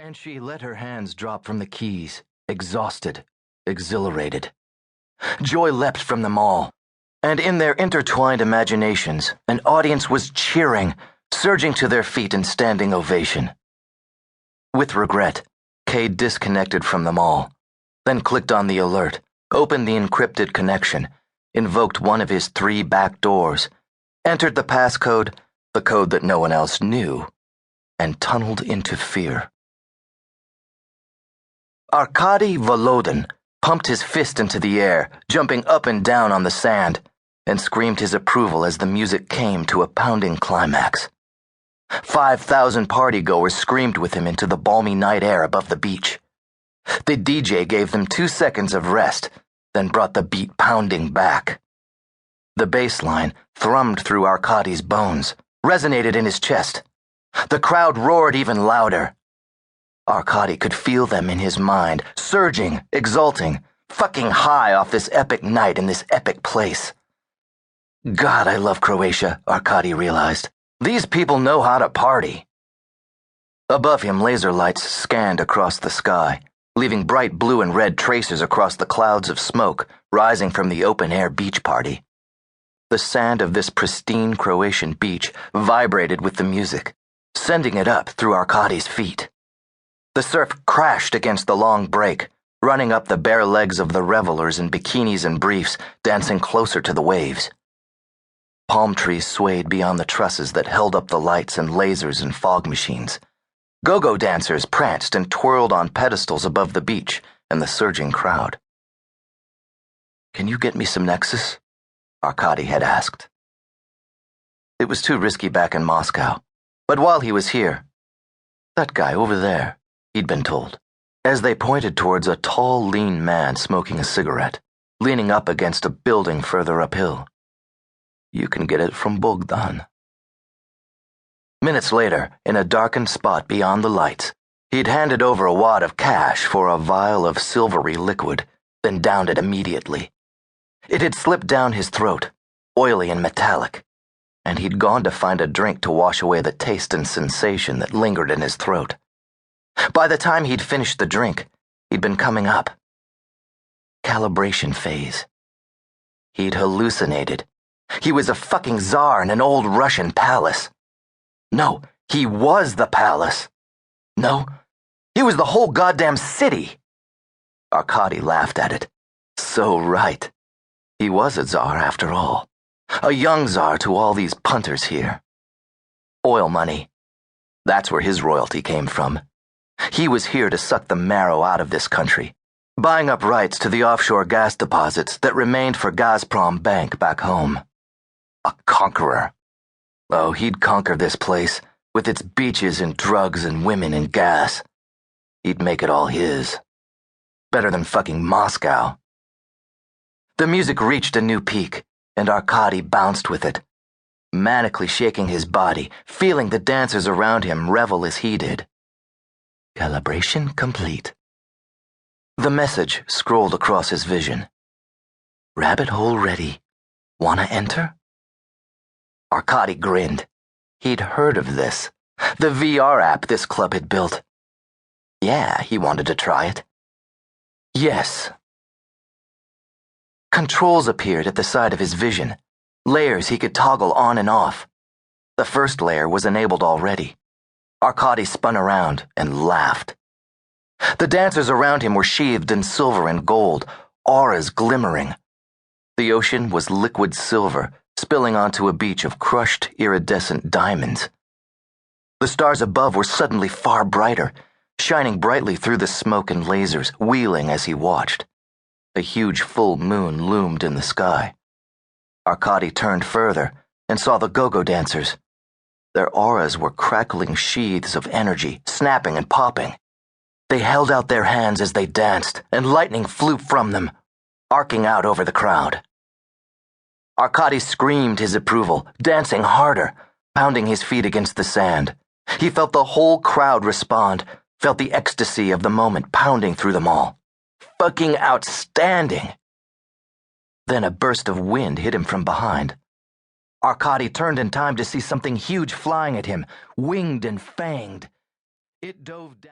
And she let her hands drop from the keys, exhausted, exhilarated. Joy leapt from them all, and in their intertwined imaginations, an audience was cheering, surging to their feet in standing ovation. With regret, Kay disconnected from them all, then clicked on the alert, opened the encrypted connection, invoked one of his 3 back doors, entered the passcode, the code that no one else knew, and tunneled into fear. Arkady Volodin pumped his fist into the air, jumping up and down on the sand, and screamed his approval as the music came to a pounding climax. 5,000 partygoers screamed with him into the balmy night air above the beach. The DJ gave them 2 seconds of rest, then brought the beat pounding back. The bass line thrummed through Arkady's bones, resonated in his chest. The crowd roared even louder. Arkady could feel them in his mind, surging, exulting, fucking high off this epic night in this epic place. God, I love Croatia, Arkady realized. These people know how to party. Above him, laser lights scanned across the sky, leaving bright blue and red tracers across the clouds of smoke rising from the open-air beach party. The sand of this pristine Croatian beach vibrated with the music, sending it up through Arkady's feet. The surf crashed against the long break, running up the bare legs of the revelers in bikinis and briefs, dancing closer to the waves. Palm trees swayed beyond the trusses that held up the lights and lasers and fog machines. Go-go dancers pranced and twirled on pedestals above the beach and the surging crowd. "Can you get me some Nexus?" Arkady had asked. It was too risky back in Moscow, but while he was here, "That guy over there," he'd been told, as they pointed towards a tall, lean man smoking a cigarette, leaning up against a building further uphill. "You can get it from Bogdan." Minutes later, in a darkened spot beyond the lights, he'd handed over a wad of cash for a vial of silvery liquid, then downed it immediately. It had slipped down his throat, oily and metallic, and he'd gone to find a drink to wash away the taste and sensation that lingered in his throat. By the time he'd finished the drink, he'd been coming up. Calibration phase. He'd hallucinated. He was a fucking czar in an old Russian palace. No, he was the palace. No, he was the whole goddamn city. Arkady laughed at it. So right. He was a czar after all. A young czar to all these punters here. Oil money. That's where his royalty came from. He was here to suck the marrow out of this country, buying up rights to the offshore gas deposits that remained for Gazprom Bank back home. A conqueror. Oh, he'd conquer this place, with its beaches and drugs and women and gas. He'd make it all his. Better than fucking Moscow. The music reached a new peak, and Arkady bounced with it, manically shaking his body, feeling the dancers around him revel as he did. Calibration complete. The message scrolled across his vision. "Rabbit hole ready. Wanna enter?" Arkady grinned. He'd heard of this. The VR app this club had built. Yeah, he wanted to try it. Yes. Controls appeared at the side of his vision, layers he could toggle on and off. The first layer was enabled already. Arkady spun around and laughed. The dancers around him were sheathed in silver and gold, auras glimmering. The ocean was liquid silver, spilling onto a beach of crushed, iridescent diamonds. The stars above were suddenly far brighter, shining brightly through the smoke and lasers, wheeling as he watched. A huge full moon loomed in the sky. Arkady turned further and saw the go-go dancers. Their auras were crackling sheaths of energy, snapping and popping. They held out their hands as they danced, and lightning flew from them, arcing out over the crowd. Arkady screamed his approval, dancing harder, pounding his feet against the sand. He felt the whole crowd respond, felt the ecstasy of the moment pounding through them all. Fucking outstanding! Then a burst of wind hit him from behind. Arkady turned in time to see something huge flying at him, winged and fanged. It dove down.